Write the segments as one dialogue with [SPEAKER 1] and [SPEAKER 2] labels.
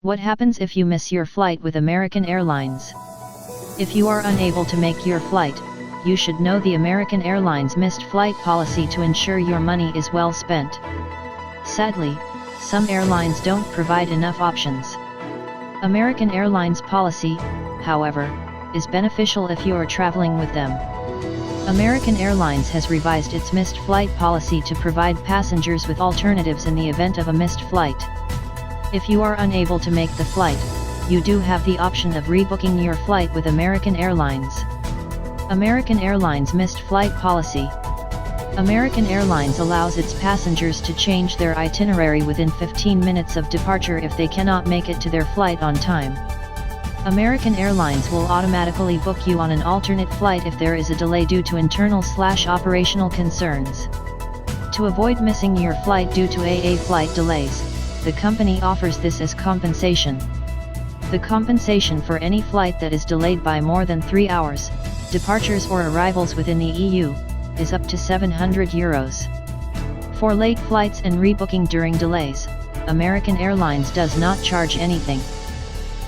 [SPEAKER 1] What happens if you miss your flight with American Airlines? If you are unable to make your flight, you should know the American Airlines missed flight policy to ensure your money is well spent. Sadly, some airlines don't provide enough options. American Airlines policy, however, is beneficial if you are traveling with them. American Airlines has revised its missed flight policy to provide passengers with alternatives in the event of a missed flight. If you are unable to make the flight, you do have the option of rebooking your flight with American Airlines. American Airlines missed flight policy. American Airlines allows its passengers to change their itinerary within 15 minutes of departure if they cannot make it to their flight on time. American Airlines will automatically book you on an alternate flight if there is a delay due to internal/operational concerns. To avoid missing your flight due to AA flight delays, the company offers this as compensation. The compensation for any flight that is delayed by more than 3 hours, departures or arrivals within the EU, is up to €700. For late flights and rebooking during delays, American Airlines does not charge anything.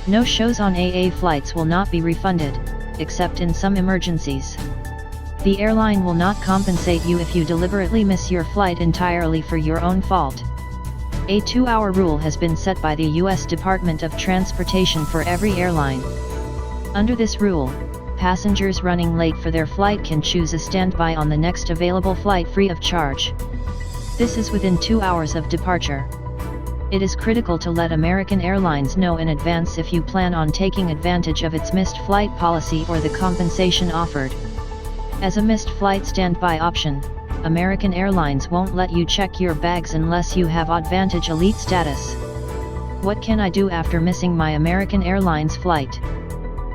[SPEAKER 1] No-shows on AA flights will not be refunded, except in some emergencies. The airline will not compensate you if you deliberately miss your flight entirely for your own fault. A 2-hour rule has been set by the U.S. Department of Transportation for every airline. Under this rule, passengers running late for their flight can choose a standby on the next available flight free of charge. This is within 2 hours of departure. It is critical to let American Airlines know in advance if you plan on taking advantage of its missed flight policy or the compensation offered. As a missed flight standby option, American Airlines won't let you check your bags unless you have AAdvantage Elite status. What can I do after missing my American Airlines flight?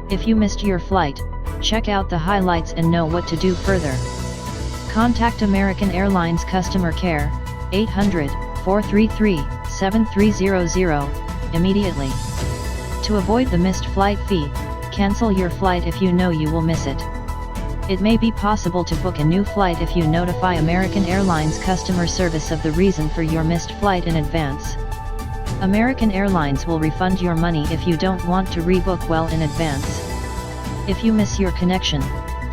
[SPEAKER 1] If you missed your flight, check out the highlights and know what to do further. Contact American Airlines Customer Care, 800-433-7300, immediately. To avoid the missed flight fee, cancel your flight if you know you will miss it. It may be possible to book a new flight if you notify American Airlines customer service of the reason for your missed flight in advance. American Airlines will refund your money if you don't want to rebook well in advance. If you miss your connection,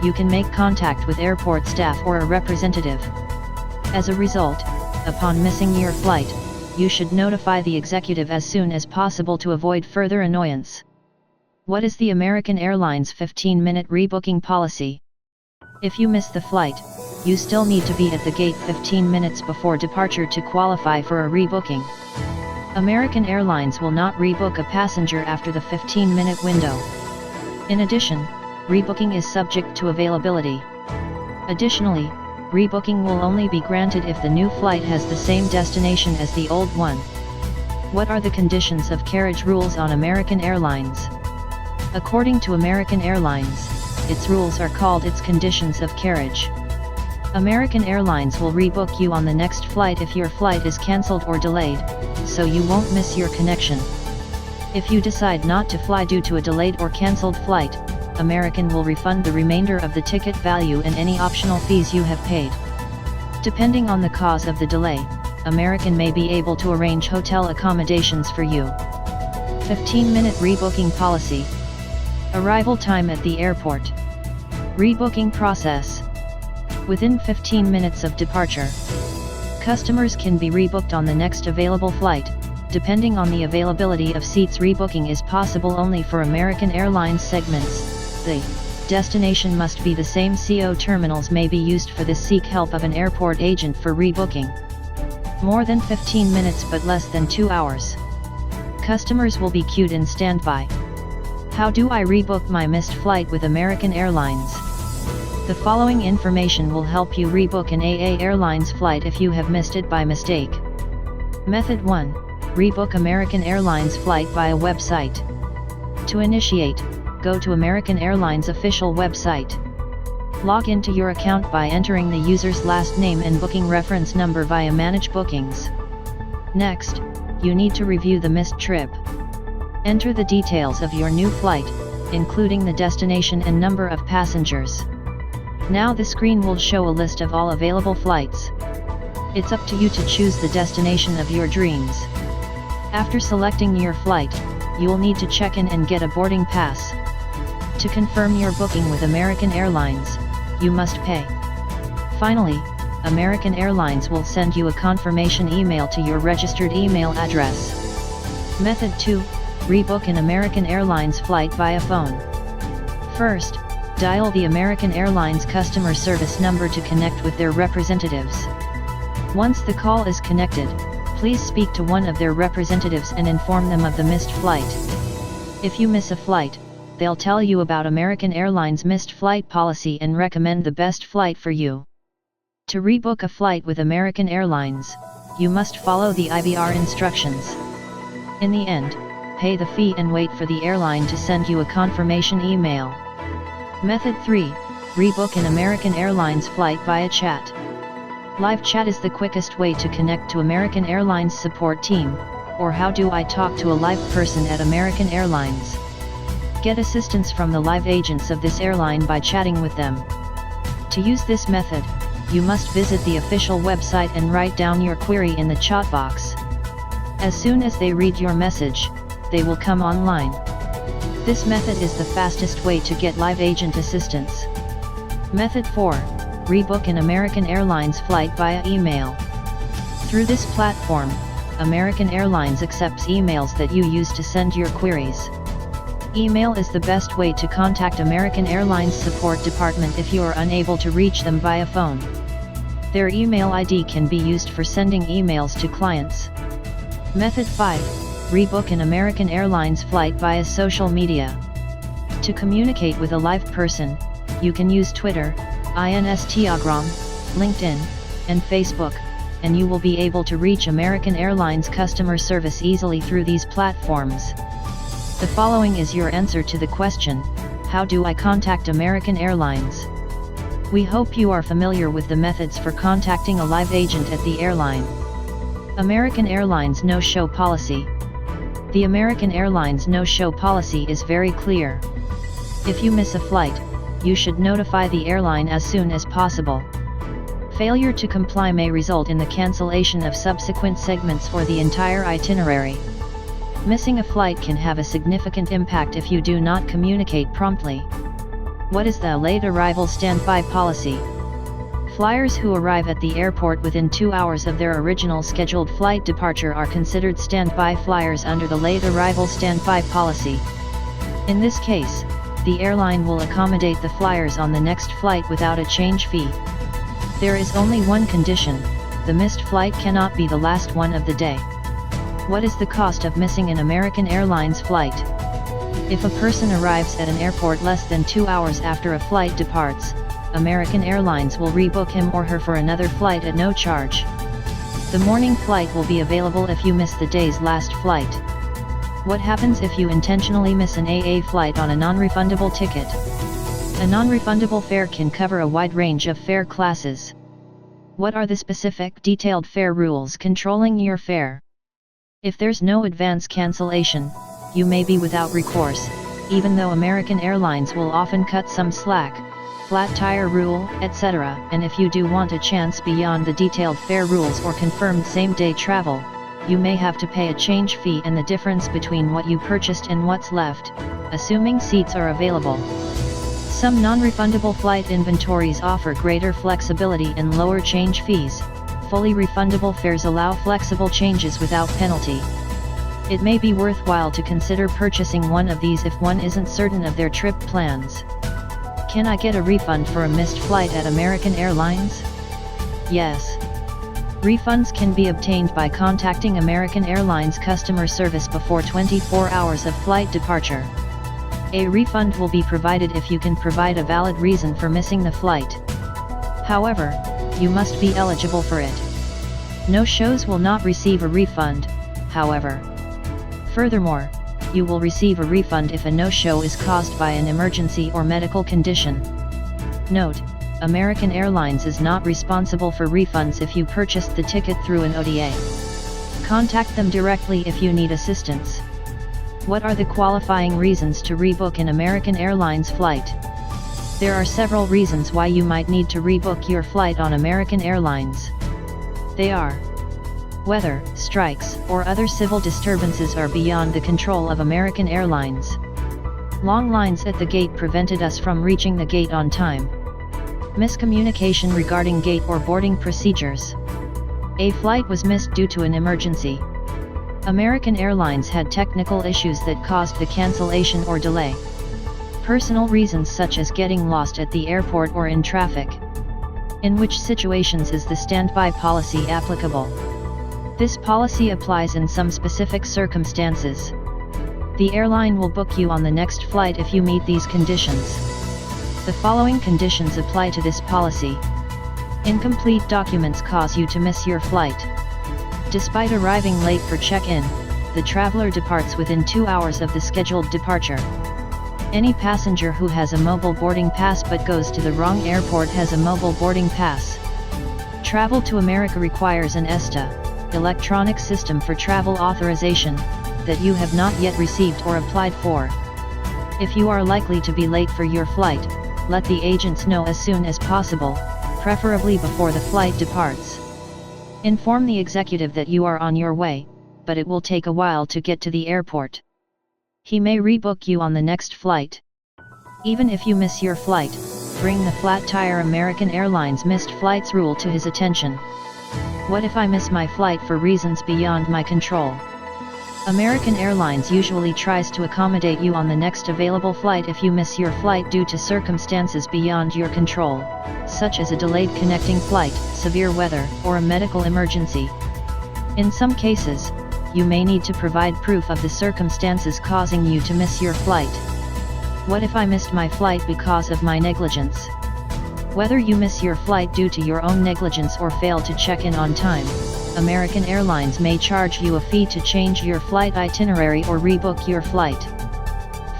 [SPEAKER 1] you can make contact with airport staff or a representative. As a result, upon missing your flight, you should notify the executive as soon as possible to avoid further annoyance. What is the American Airlines 15-minute rebooking policy? If you miss the flight, you still need to be at the gate 15 minutes before departure to qualify for a rebooking. American Airlines will not rebook a passenger after the 15-minute window. In addition, rebooking is subject to availability. Additionally, rebooking will only be granted if the new flight has the same destination as the old one. What are the conditions of carriage rules on American Airlines? According to American Airlines, its rules are called its conditions of carriage. American Airlines will rebook you on the next flight if your flight is cancelled or delayed, so you won't miss your connection. If you decide not to fly due to a delayed or cancelled flight, American will refund the remainder of the ticket value and any optional fees you have paid. Depending on the cause of the delay, American may be able to arrange hotel accommodations for you. 15-minute rebooking policy. Arrival time at the airport. Rebooking process. Within 15 minutes of departure, customers can be rebooked on the next available flight. Depending on the availability of seats, rebooking is possible only for American Airlines segments. The destination must be the same. CO terminals may be used for this. Seek help of an airport agent for rebooking. More than 15 minutes but less than 2 hours. Customers will be queued in standby. How do I rebook my missed flight with American Airlines? The following information will help you rebook an AA Airlines flight if you have missed it by mistake. Method 1. Rebook American Airlines flight via website. To initiate, go to American Airlines official website. Log into your account by entering the user's last name and booking reference number via Manage Bookings. Next, you need to review the missed trip. Enter the details of your new flight, including the destination and number of passengers. Now the screen will show a list of all available flights. It's up to you to choose the destination of your dreams. After selecting your flight, you will need to check in and get a boarding pass. To confirm your booking with American Airlines, you must pay. Finally, American Airlines will send you a confirmation email to your registered email address. Method 2. Rebook an American Airlines flight via phone. First, dial the American Airlines customer service number to connect with their representatives. Once the call is connected, please speak to one of their representatives and inform them of the missed flight. If you miss a flight, they'll tell you about American Airlines missed flight policy and recommend the best flight for you. To rebook a flight with American Airlines, you must follow the IVR instructions. In the end, pay the fee and wait for the airline to send you a confirmation email. Method 3. Rebook an American Airlines flight via chat. Live chat is the quickest way to connect to American Airlines Support team, or how do I talk to a live person at American Airlines. Get assistance from the live agents of this airline by chatting with them. To use this method, you must visit the official website and write down your query in the chat box. As soon as they read your message, they will come online. This method is the fastest way to get live agent assistance. Method 4. Rebook an American Airlines flight via email. Through this platform, American Airlines accepts emails that you use to send your queries. Email is the best way to contact American Airlines Support Department if you are unable to reach them via phone. Their email ID can be used for sending emails to clients. Method 5. Rebook an American Airlines flight via social media. To communicate with a live person, you can use Twitter, Instagram, LinkedIn, and Facebook, and you will be able to reach American Airlines customer service easily through these platforms. The following is your answer to the question, how do I contact American Airlines? We hope you are familiar with the methods for contacting a live agent at the airline. American Airlines no-show policy. The American Airlines no-show policy is very clear. If you miss a flight, you should notify the airline as soon as possible. Failure to comply may result in the cancellation of subsequent segments or the entire itinerary. Missing a flight can have a significant impact if you do not communicate promptly. What is the late arrival standby policy? Flyers who arrive at the airport within 2 hours of their original scheduled flight departure are considered standby flyers under the late arrival standby policy. In this case, the airline will accommodate the flyers on the next flight without a change fee. There is only one condition: the missed flight cannot be the last one of the day. What is the cost of missing an American Airlines flight? If a person arrives at an airport less than 2 hours after a flight departs, American Airlines will rebook him or her for another flight at no charge. The morning flight will be available if you miss the day's last flight. What happens if you intentionally miss an AA flight on a non-refundable ticket? A non-refundable fare can cover a wide range of fare classes. What are the specific detailed fare rules controlling your fare? If there's no advance cancellation, you may be without recourse, even though American Airlines will often cut some slack, flat tire rule, etc. And if you do want a chance beyond the detailed fare rules or confirmed same-day travel, you may have to pay a change fee and the difference between what you purchased and what's left, assuming seats are available. Some non-refundable flight inventories offer greater flexibility and lower change fees. Fully refundable fares allow flexible changes without penalty. It may be worthwhile to consider purchasing one of these if one isn't certain of their trip plans. Can I get a refund for a missed flight at American Airlines? Yes. Refunds can be obtained by contacting American Airlines customer service before 24 hours of flight departure. A refund will be provided if you can provide a valid reason for missing the flight. However, you must be eligible for it. No-shows will not receive a refund, however. Furthermore, you will receive a refund if a no-show is caused by an emergency or medical condition. Note: American Airlines is not responsible for refunds if you purchased the ticket through an OTA. Contact them directly if you need assistance. What are the qualifying reasons to rebook an American Airlines flight? There are several reasons why you might need to rebook your flight on American Airlines. They are: Weather, strikes, or other civil disturbances are beyond the control of American Airlines. Long lines at the gate prevented us from reaching the gate on time. Miscommunication regarding gate or boarding procedures. A flight was missed due to an emergency. American Airlines had technical issues that caused the cancellation or delay. Personal reasons such as getting lost at the airport or in traffic. In which situations is the standby policy applicable? This policy applies in some specific circumstances. The airline will book you on the next flight if you meet these conditions. The following conditions apply to this policy. Incomplete documents cause you to miss your flight. Despite arriving late for check-in, the traveler departs within 2 hours of the scheduled departure. Any passenger who has a mobile boarding pass but goes to the wrong airport has a mobile boarding pass. Travel to America requires an ESTA, electronic system for travel authorization, that you have not yet received or applied for. If you are likely to be late for your flight, let the agents know as soon as possible, preferably before the flight departs. Inform the executive that you are on your way, but it will take a while to get to the airport. He may rebook you on the next flight. Even if you miss your flight, bring the flat tire American Airlines missed flights rule to his attention. What if I miss my flight for reasons beyond my control? American Airlines usually tries to accommodate you on the next available flight if you miss your flight due to circumstances beyond your control, such as a delayed connecting flight, severe weather, or a medical emergency. In some cases, you may need to provide proof of the circumstances causing you to miss your flight. What if I missed my flight because of my negligence? Whether you miss your flight due to your own negligence or fail to check in on time, American Airlines may charge you a fee to change your flight itinerary or rebook your flight.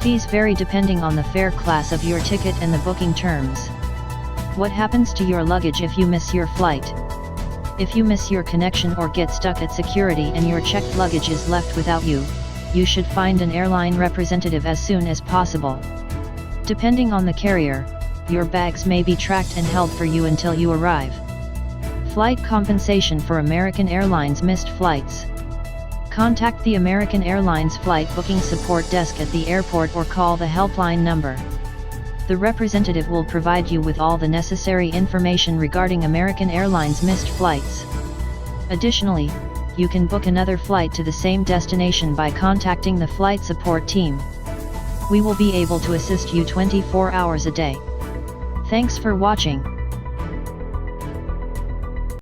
[SPEAKER 1] Fees vary depending on the fare class of your ticket and the booking terms. What happens to your luggage if you miss your flight? If you miss your connection or get stuck at security and your checked luggage is left without you, you should find an airline representative as soon as possible. Depending on the carrier, your bags may be tracked and held for you until you arrive. Flight compensation for American Airlines missed flights. Contact the American Airlines Flight Booking Support Desk at the airport or call the helpline number. The representative will provide you with all the necessary information regarding American Airlines missed flights. Additionally, you can book another flight to the same destination by contacting the flight support team. We will be able to assist you 24 hours a day. Thanks for watching.